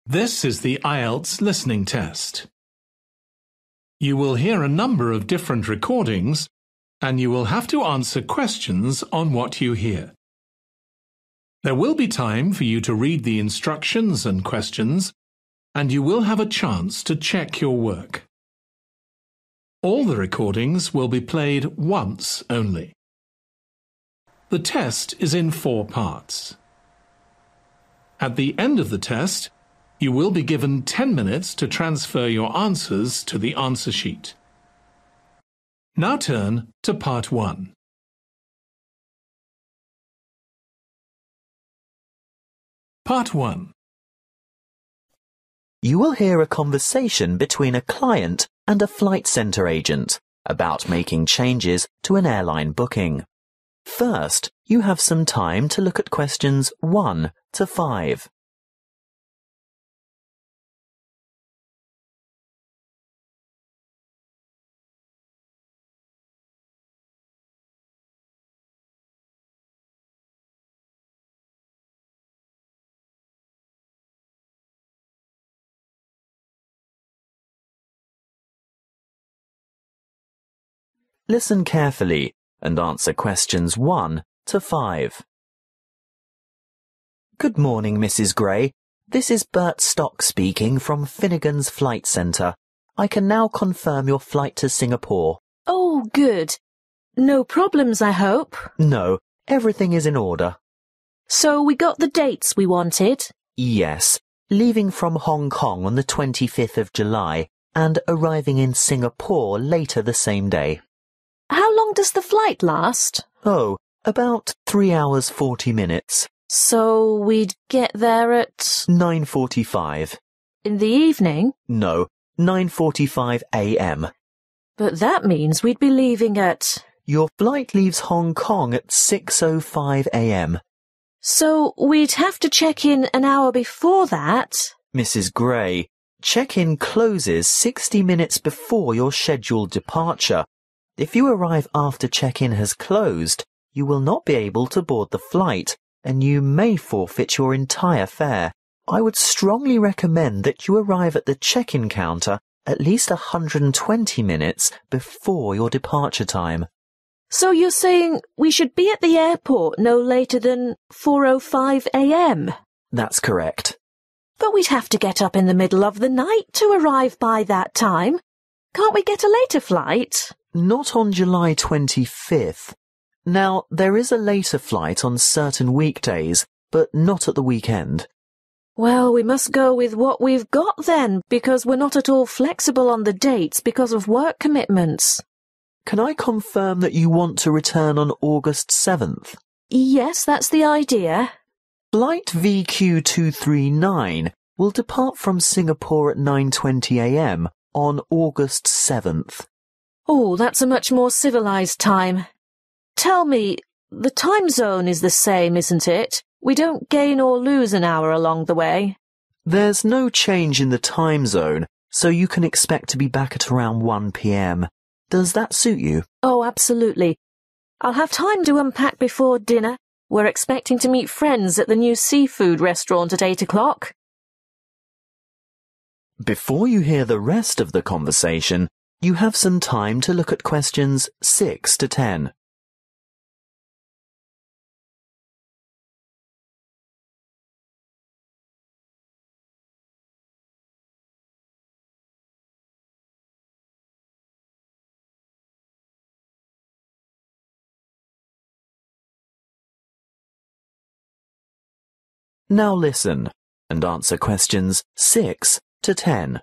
This is the IELTS listening test. You will hear a number of different recordings and you will have to answer questions on what you hear. There will be time for you to read the instructions and questions, and you will have a chance to check your work. All the recordings will be played once only. The test is in 4 parts. At the end of the test, you will be given 10 minutes to transfer your answers to the answer sheet. Now turn to Part 1. Part 1. You will hear a conversation between a client and a flight centre agent about making changes to an airline booking. First, you have some time to look at questions 1 to 5. Listen carefully and answer questions 1 to 5. Good morning, Mrs. Gray. This is Bert Stock speaking from Finnegan's Flight Centre. I can now confirm your flight to Singapore. Oh, good. No problems, I hope? No, everything is in order. So we got the dates we wanted? Yes, leaving from Hong Kong on the 25th of July and arriving in Singapore later the same day. How long does the flight last? Oh, about 3 hours 40 minutes. So we'd get there at... 9:45. In the evening? No, 9:45 a.m. But that means we'd be leaving at... Your flight leaves Hong Kong at 6:05 a.m. So we'd have to check in an hour before that? Mrs. Gray, check-in closes 60 minutes before your scheduled departure. If you arrive after check-in has closed, you will not be able to board the flight, and you may forfeit your entire fare. I would strongly recommend that you arrive at the check-in counter at least 120 minutes before your departure time. So you're saying we should be at the airport no later than 4:05 a.m.? That's correct. But we'd have to get up in the middle of the night to arrive by that time. Can't we get a later flight? Not on July 25th. Now, there is a later flight on certain weekdays, but not at the weekend. Well, we must go with what we've got then, because we're not at all flexible on the dates because of work commitments. Can I confirm that you want to return on August 7th? Yes, that's the idea. Flight VQ239 will depart from Singapore at 9:20 a.m. on August 7th. Oh, that's a much more civilized time. Tell me, the time zone is the same, isn't it? We don't gain or lose an hour along the way. There's no change in the time zone, so you can expect to be back at around 1 p.m. Does that suit you? Oh, absolutely. I'll have time to unpack before dinner. We're expecting to meet friends at the new seafood restaurant at 8 o'clock. Before you hear the rest of the conversation, you have some time to look at questions 6 to 10. Now listen and answer questions 6 to 10.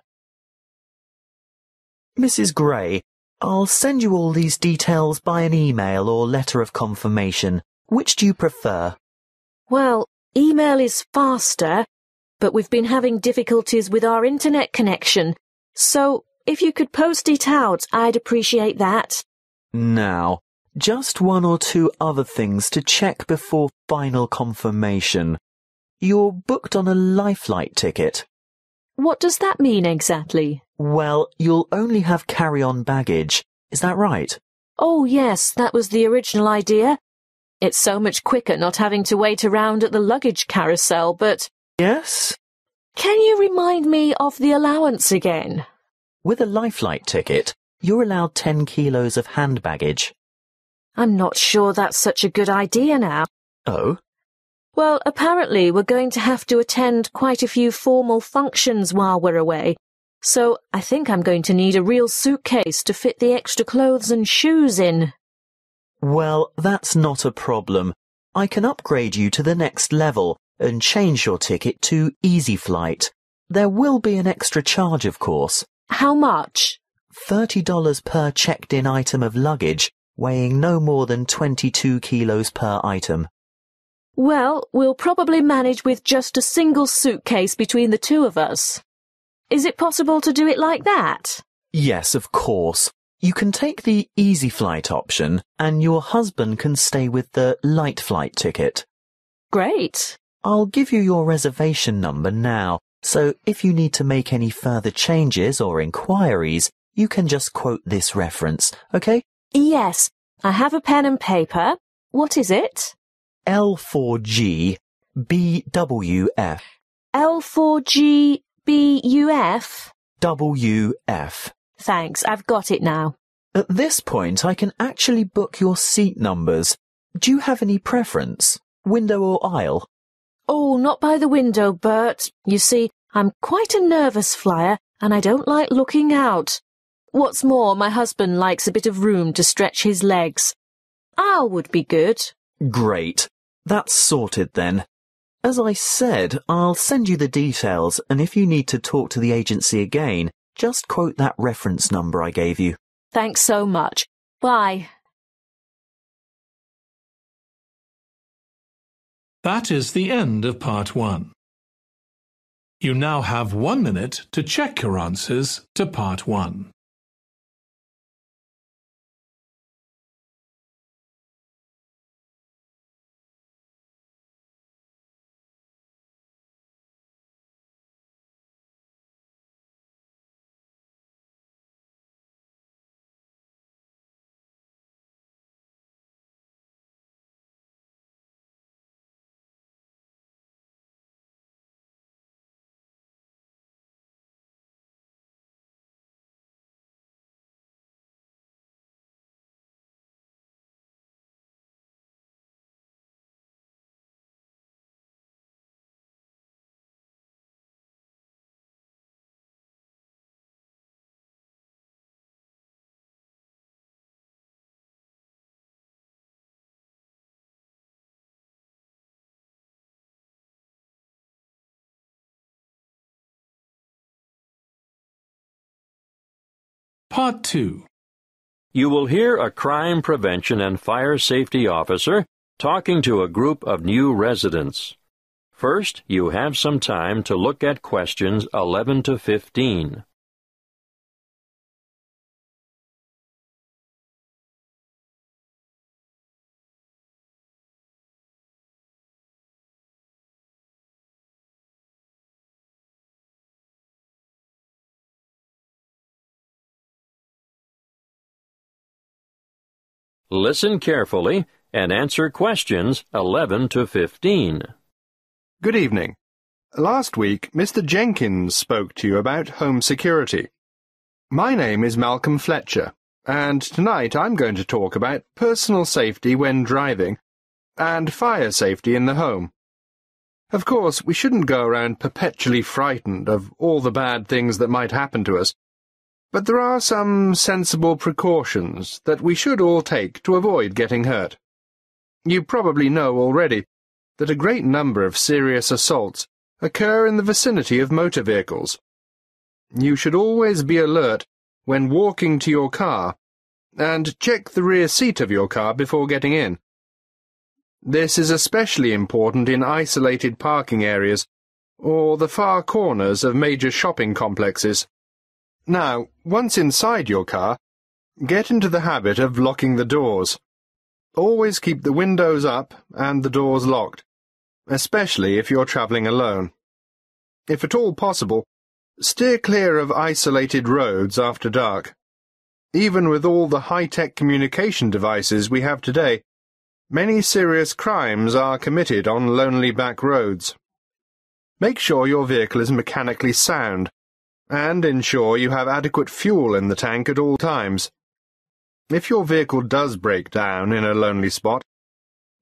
Mrs. Gray, I'll send you all these details by an email or letter of confirmation. Which do you prefer? Well, email is faster, but we've been having difficulties with our internet connection. So, if you could post it out, I'd appreciate that. Now, just 1 or 2 other things to check before final confirmation. You're booked on a Lifelight ticket. What does that mean exactly? Well, you'll only have carry-on baggage. Is that right? Oh, yes, that was the original idea. It's so much quicker not having to wait around at the luggage carousel, but... Yes? Can you remind me of the allowance again? With a Lifelight ticket, you're allowed 10 kilos of hand baggage. I'm not sure that's such a good idea now. Oh? Well, apparently we're going to have to attend quite a few formal functions while we're away, so I think I'm going to need a real suitcase to fit the extra clothes and shoes in. Well, that's not a problem. I can upgrade you to the next level and change your ticket to Easy Flight. There will be an extra charge, of course. How much? $30 per checked-in item of luggage, weighing no more than 22 kilos per item. Well, we'll probably manage with just a single suitcase between the two of us. Is it possible to do it like that? Yes, of course. You can take the Easy Flight option, and your husband can stay with the Light Flight ticket. Great. I'll give you your reservation number now, so if you need to make any further changes or inquiries, you can just quote this reference, okay? Yes, I have a pen and paper. What is it? L4G BWF. L4G BUF? WF. Thanks, I've got it now. At this point, I can actually book your seat numbers. Do you have any preference? Window or aisle? Oh, not by the window, Bert. You see, I'm quite a nervous flyer, and I don't like looking out. What's more, my husband likes a bit of room to stretch his legs. Aisle would be good. Great. That's sorted then. As I said, I'll send you the details, and if you need to talk to the agency again, just quote that reference number I gave you. Thanks so much. Bye. That is the end of part 1. You now have 1 minute to check your answers to part 1. Part 2. You will hear a crime prevention and fire safety officer talking to a group of new residents. First, you have some time to look at questions 11 to 15. Listen carefully and answer questions 11 to 15. Good evening. Last week, Mr. Jenkins spoke to you about home security. My name is Malcolm Fletcher, and tonight I'm going to talk about personal safety when driving and fire safety in the home. Of course, we shouldn't go around perpetually frightened of all the bad things that might happen to us, but there are some sensible precautions that we should all take to avoid getting hurt. You probably know already that a great number of serious assaults occur in the vicinity of motor vehicles. You should always be alert when walking to your car and check the rear seat of your car before getting in. This is especially important in isolated parking areas or the far corners of major shopping complexes. Now, once inside your car, get into the habit of locking the doors. Always keep the windows up and the doors locked, especially if you're travelling alone. If at all possible, steer clear of isolated roads after dark. Even with all the high-tech communication devices we have today, many serious crimes are committed on lonely back roads. Make sure your vehicle is mechanically sound, and ensure you have adequate fuel in the tank at all times. If your vehicle does break down in a lonely spot,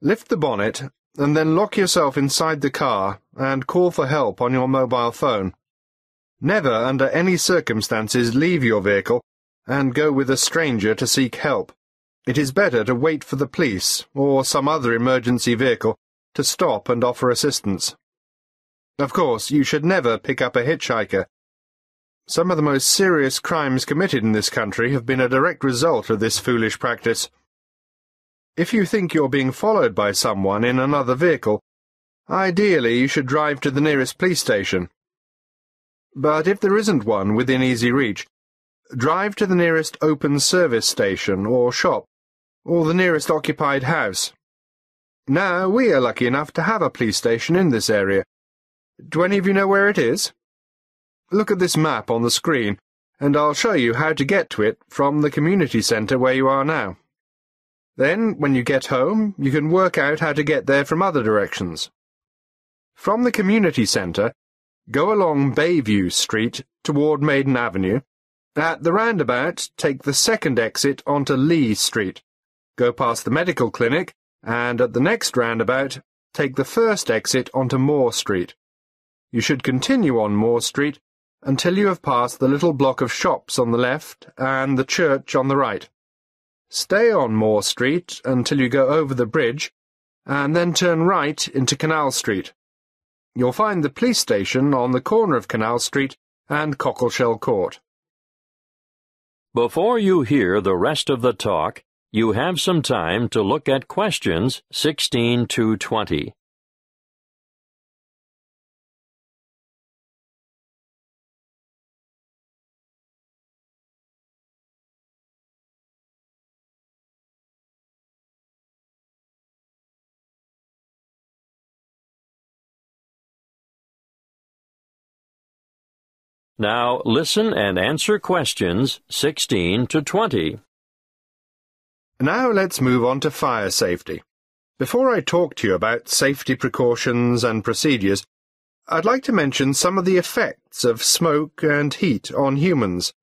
lift the bonnet and then lock yourself inside the car and call for help on your mobile phone. Never, under any circumstances, leave your vehicle and go with a stranger to seek help. It is better to wait for the police or some other emergency vehicle to stop and offer assistance. Of course, you should never pick up a hitchhiker. Some of the most serious crimes committed in this country have been a direct result of this foolish practice. If you think you're being followed by someone in another vehicle, ideally you should drive to the nearest police station. But if there isn't one within easy reach, drive to the nearest open service station or shop, or the nearest occupied house. Now, we are lucky enough to have a police station in this area. Do any of you know where it is? Look at this map on the screen, and I'll show you how to get to it from the community centre where you are now. Then, when you get home, you can work out how to get there from other directions. From the community centre, go along Bayview Street toward Maiden Avenue. At the roundabout, take the second exit onto Lee Street. Go past the medical clinic, and at the next roundabout, take the first exit onto Moore Street. You should continue on Moore Street until you have passed the little block of shops on the left and the church on the right. Stay on Moore Street until you go over the bridge, and then turn right into Canal Street. You'll find the police station on the corner of Canal Street and Cockleshell Court. Before you hear the rest of the talk, you have some time to look at questions 16 to 20. Now listen and answer questions 16 to 20. Now let's move on to fire safety. Before I talk to you about safety precautions and procedures, I'd like to mention some of the effects of smoke and heat on humans.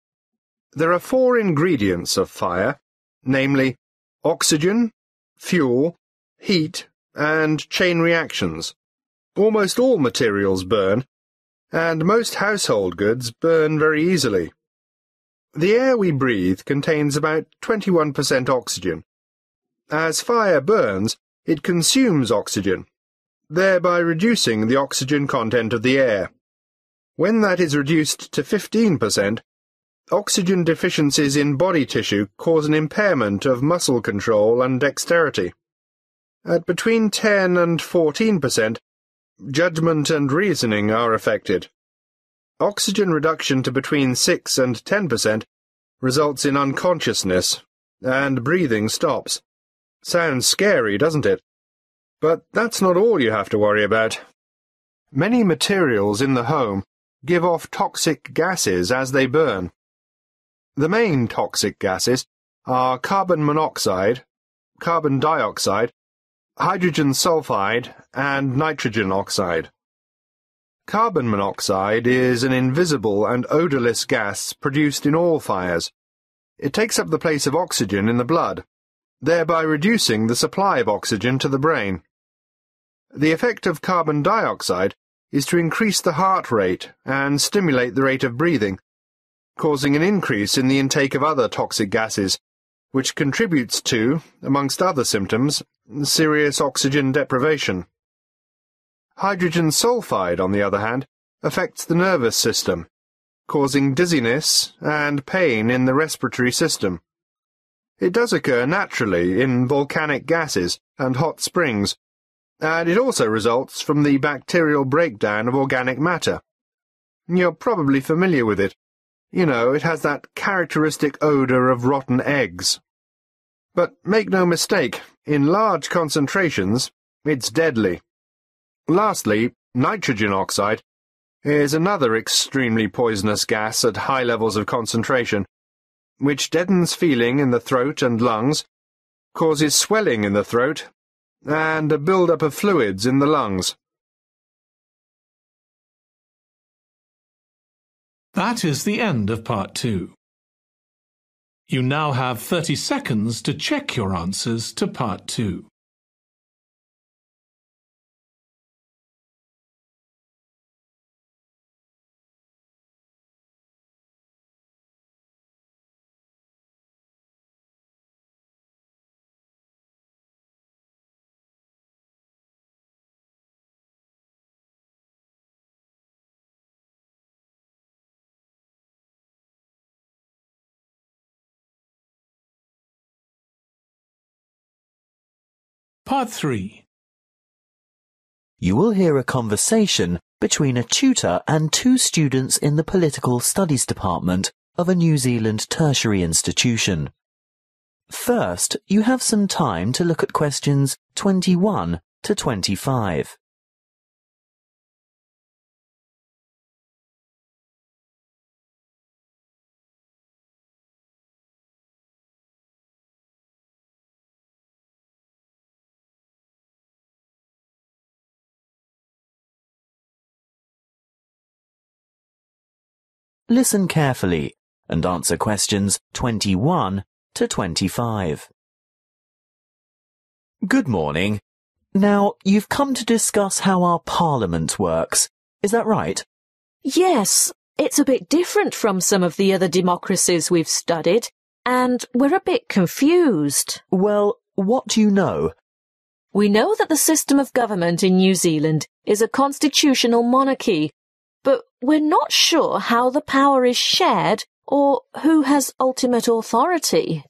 There are 4 ingredients of fire, namely oxygen, fuel, heat, and chain reactions. Almost all materials burn, and most household goods burn very easily. The air we breathe contains about 21% oxygen. As fire burns, it consumes oxygen, thereby reducing the oxygen content of the air. When that is reduced to 15%, oxygen deficiencies in body tissue cause an impairment of muscle control and dexterity. At between 10 and 14%, judgment and reasoning are affected. Oxygen reduction to between 6 and 10% results in unconsciousness, and breathing stops. Sounds scary, doesn't it? But that's not all you have to worry about. Many materials in the home give off toxic gases as they burn. The main toxic gases are carbon monoxide, carbon dioxide, hydrogen sulfide, and nitrogen oxide. Carbon monoxide is an invisible and odorless gas produced in all fires. It takes up the place of oxygen in the blood, thereby reducing the supply of oxygen to the brain. The effect of carbon dioxide is to increase the heart rate and stimulate the rate of breathing, causing an increase in the intake of other toxic gases, which contributes to, amongst other symptoms, serious oxygen deprivation. Hydrogen sulfide, on the other hand, affects the nervous system, causing dizziness and pain in the respiratory system. It does occur naturally in volcanic gases and hot springs, and it also results from the bacterial breakdown of organic matter. You're probably familiar with it. You know, it has that characteristic odor of rotten eggs. But make no mistake, in large concentrations, it's deadly. Lastly, nitrogen oxide is another extremely poisonous gas at high levels of concentration, which deadens feeling in the throat and lungs, causes swelling in the throat, and a build-up of fluids in the lungs. That is the end of Part 2. You now have 30 seconds to check your answers to Part 2. Part 3. You will hear a conversation between a tutor and two students in the Political Studies Department of a New Zealand tertiary institution. First, you have some time to look at questions 21 to 25. Listen carefully and answer questions 21 to 25. Good morning. Now, you've come to discuss how our Parliament works. Is that right? Yes, it's a bit different from some of the other democracies we've studied, and we're a bit confused. Well, what do you know? We know that the system of government in New Zealand is a constitutional monarchy, but we're not sure how the power is shared or who has ultimate authority.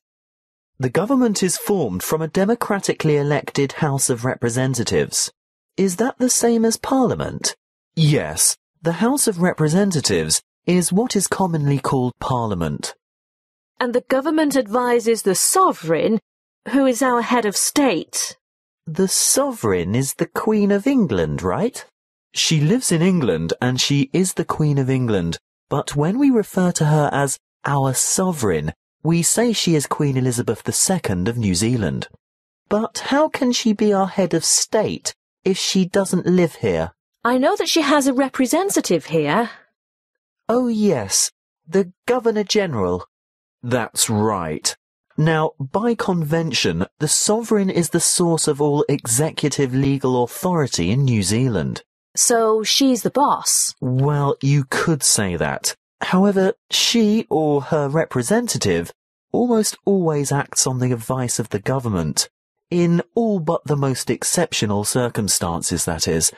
The government is formed from a democratically elected House of Representatives. Is that the same as Parliament? Yes, the House of Representatives is what is commonly called Parliament. And the government advises the sovereign, who is our head of state. The sovereign is the Queen of England, right? She lives in England and she is the Queen of England, but when we refer to her as our sovereign, we say she is Queen Elizabeth II of New Zealand. But how can she be our head of state if she doesn't live here? I know that she has a representative here. Oh yes, the Governor-General. That's right. Now, by convention, the sovereign is the source of all executive legal authority in New Zealand. So she's the boss. Well, you could say that. However, she or her representative almost always acts on the advice of the government, in all but the most exceptional circumstances, that is.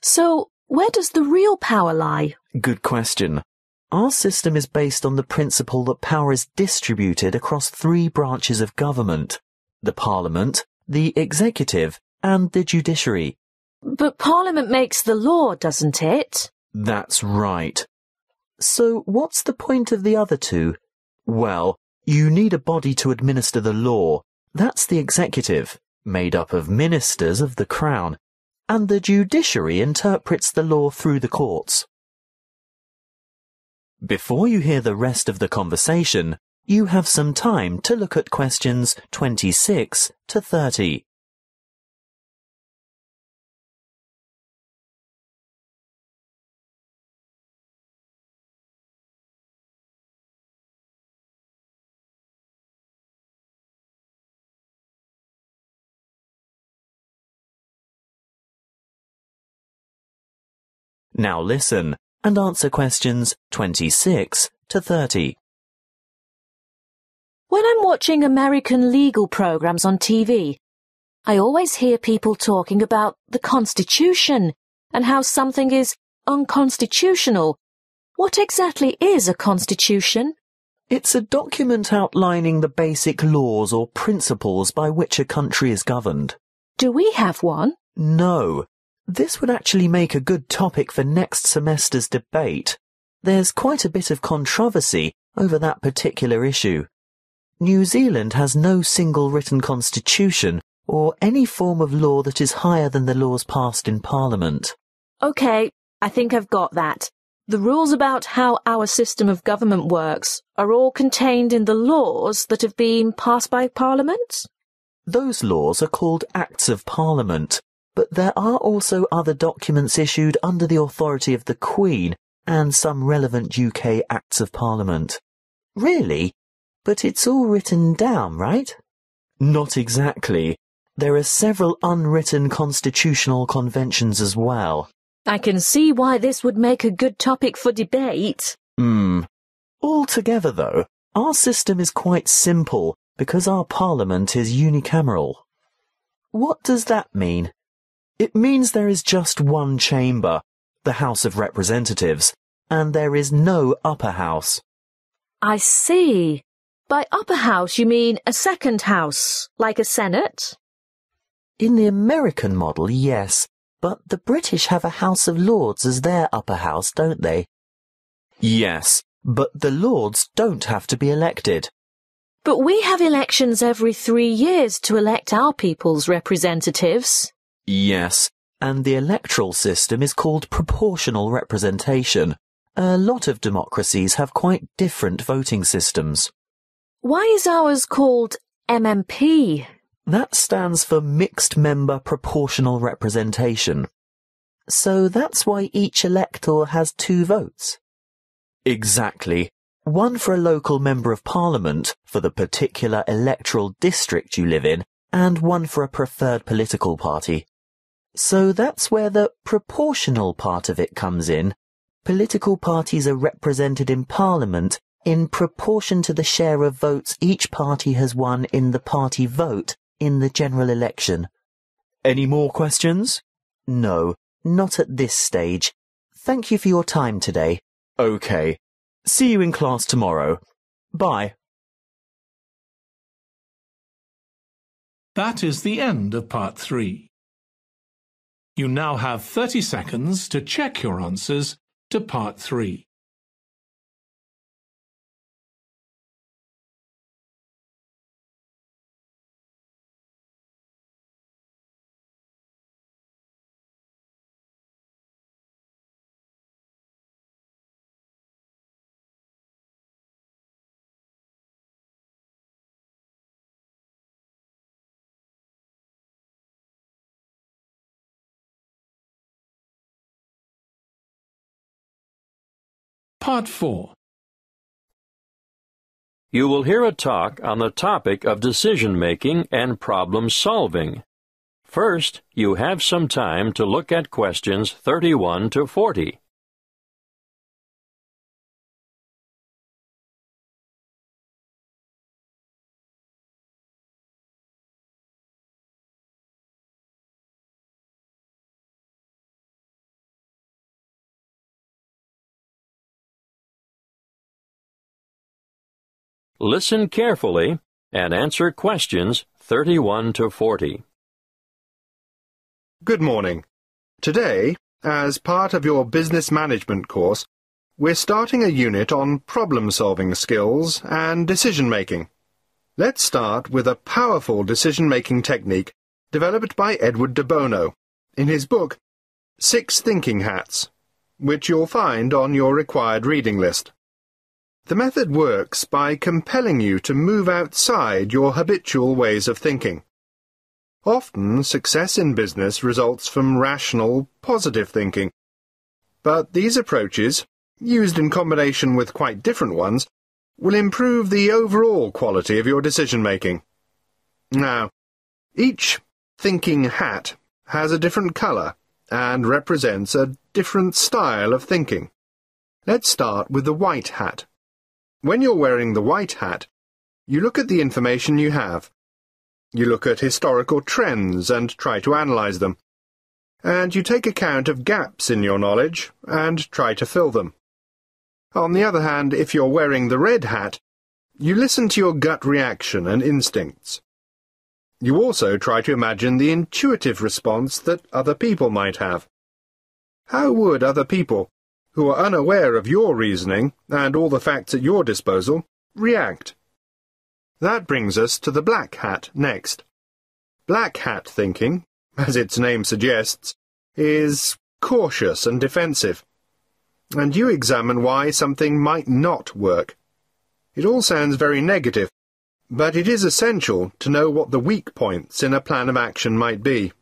So, where does the real power lie? Good question. Our system is based on the principle that power is distributed across three branches of government: the Parliament, the Executive, and the Judiciary. But Parliament makes the law, doesn't it? That's right. So what's the point of the other two? Well, you need a body to administer the law. That's the Executive, made up of ministers of the Crown, and the Judiciary interprets the law through the courts. Before you hear the rest of the conversation, you have some time to look at questions 26 to 30. Now listen and answer questions 26 to 30. When I'm watching American legal programs on TV, I always hear people talking about the Constitution and how something is unconstitutional. What exactly is a constitution? It's a document outlining the basic laws or principles by which a country is governed. Do we have one? No. This would actually make a good topic for next semester's debate. There's quite a bit of controversy over that particular issue. New Zealand has no single written constitution or any form of law that is higher than the laws passed in Parliament. OK, I think I've got that. The rules about how our system of government works are all contained in the laws that have been passed by Parliament? Those laws are called Acts of Parliament, but there are also other documents issued under the authority of the Queen, and some relevant UK Acts of Parliament. Really? But it's all written down, right? Not exactly. There are several unwritten constitutional conventions as well. I can see why this would make a good topic for debate. Altogether, though, our system is quite simple because our Parliament is unicameral. What does that mean? It means there is just one chamber, the House of Representatives, and there is no upper house. I see. By upper house you mean a second house, like a Senate? In the American model, yes, but the British have a House of Lords as their upper house, don't they? Yes, but the Lords don't have to be elected. But we have elections every 3 years to elect our people's representatives. Yes, and the electoral system is called proportional representation. A lot of democracies have quite different voting systems. Why is ours called MMP? That stands for Mixed Member Proportional Representation. So that's why each elector has 2 votes. Exactly. One for a local Member of Parliament for the particular electoral district you live in, and one for a preferred political party. So that's where the proportional part of it comes in. Political parties are represented in Parliament in proportion to the share of votes each party has won in the party vote in the general election. Any more questions? No, not at this stage. Thank you for your time today. Okay. See you in class tomorrow. Bye. That is the end of part 3. You now have 30 seconds to check your answers to part 3. Part 4. You will hear a talk on the topic of decision-making and problem-solving. First, you have some time to look at questions 31 to 40. Listen carefully and answer questions 31 to 40. Good morning. Today, as part of your business management course, we're starting a unit on problem-solving skills and decision-making. Let's start with a powerful decision-making technique developed by Edward de Bono in his book 6 Thinking Hats, which you'll find on your required reading list. The method works by compelling you to move outside your habitual ways of thinking. Often, success in business results from rational, positive thinking. But these approaches, used in combination with quite different ones, will improve the overall quality of your decision-making. Now, each thinking hat has a different colour and represents a different style of thinking. Let's start with the white hat. When you're wearing the white hat, you look at the information you have. You look at historical trends and try to analyse them. And you take account of gaps in your knowledge and try to fill them. On the other hand, if you're wearing the red hat, you listen to your gut reaction and instincts. You also try to imagine the intuitive response that other people might have. How would other people, who are unaware of your reasoning and all the facts at your disposal, react? That brings us to the black hat next. Black hat thinking, as its name suggests, is cautious and defensive. And you examine why something might not work. It all sounds very negative, but it is essential to know what the weak points in a plan of action might be.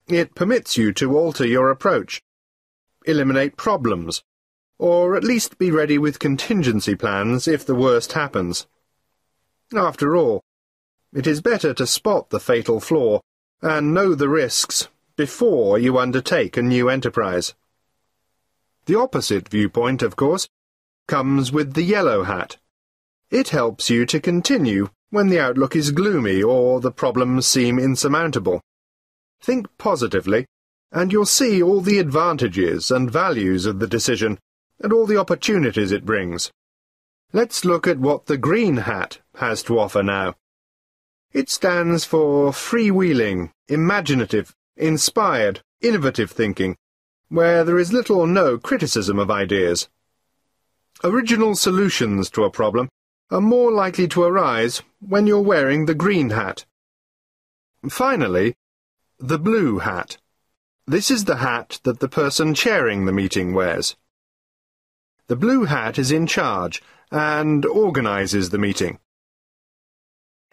It permits you to alter your approach, eliminate problems, or at least be ready with contingency plans if the worst happens. After all, it is better to spot the fatal flaw and know the risks before you undertake a new enterprise. The opposite viewpoint, of course, comes with the yellow hat. It helps you to continue when the outlook is gloomy or the problems seem insurmountable. Think positively, and you'll see all the advantages and values of the decision and all the opportunities it brings. Let's look at what the green hat has to offer now. It stands for freewheeling, imaginative, inspired, innovative thinking, where there is little or no criticism of ideas. Original solutions to a problem are more likely to arise when you're wearing the green hat. Finally, the blue hat. This is the hat that the person chairing the meeting wears. The blue hat is in charge and organizes the meeting.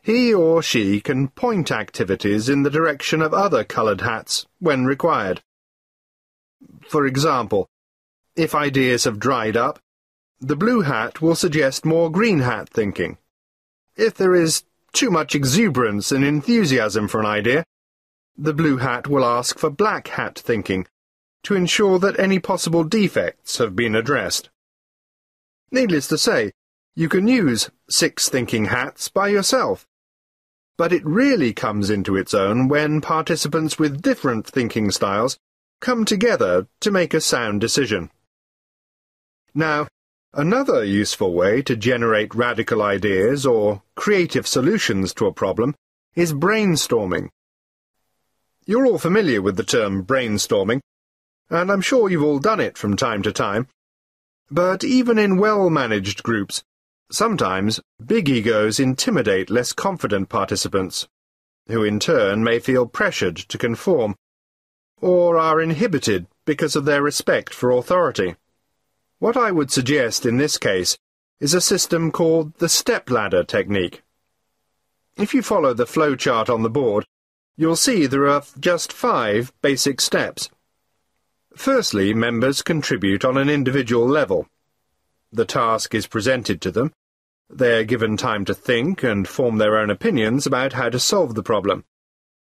He or she can point activities in the direction of other colored hats when required. For example, if ideas have dried up, the blue hat will suggest more green hat thinking. If there is too much exuberance and enthusiasm for an idea, the blue hat will ask for black hat thinking to ensure that any possible defects have been addressed. Needless to say, you can use 6 thinking hats by yourself, but it really comes into its own when participants with different thinking styles come together to make a sound decision. Now, another useful way to generate radical ideas or creative solutions to a problem is brainstorming. You're all familiar with the term brainstorming, and I'm sure you've all done it from time to time. But even in well-managed groups, sometimes big egos intimidate less confident participants, who in turn may feel pressured to conform, or are inhibited because of their respect for authority. What I would suggest in this case is a system called the stepladder technique. If you follow the flowchart on the board, you'll see there are just 5 basic steps. Firstly, members contribute on an individual level. The task is presented to them. They're given time to think and form their own opinions about how to solve the problem.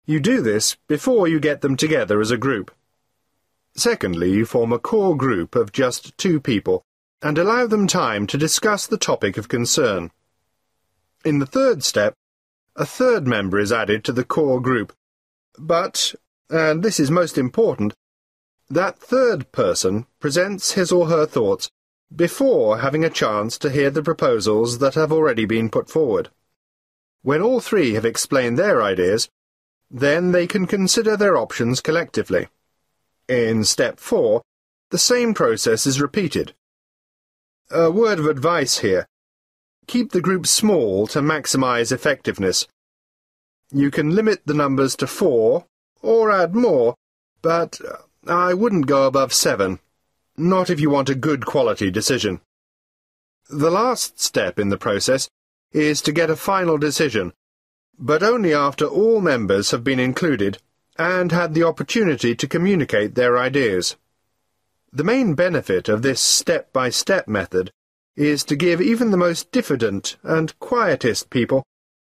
You do this before you get them together as a group. Secondly, you form a core group of just 2 people and allow them time to discuss the topic of concern. In the third step, a third member is added to the core group, but, and this is most important, that third person presents his or her thoughts before having a chance to hear the proposals that have already been put forward. When all 3 have explained their ideas, then they can consider their options collectively. In step 4, the same process is repeated. A word of advice here. Keep the group small to maximize effectiveness. You can limit the numbers to 4, or add more, but I wouldn't go above 7. Not if you want a good quality decision. The last step in the process is to get a final decision, but only after all members have been included and had the opportunity to communicate their ideas. The main benefit of this step-by-step method is to give even the most diffident and quietist people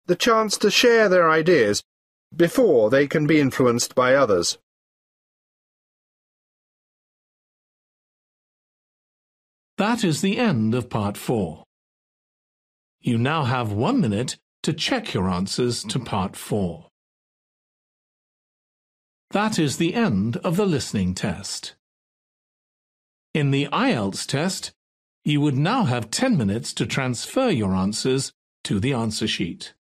the chance to share their ideas before they can be influenced by others. That is the end of part 4. You now have 1 minute to check your answers to part 4. That is the end of the listening test. In the IELTS test, you would now have 10 minutes to transfer your answers to the answer sheet.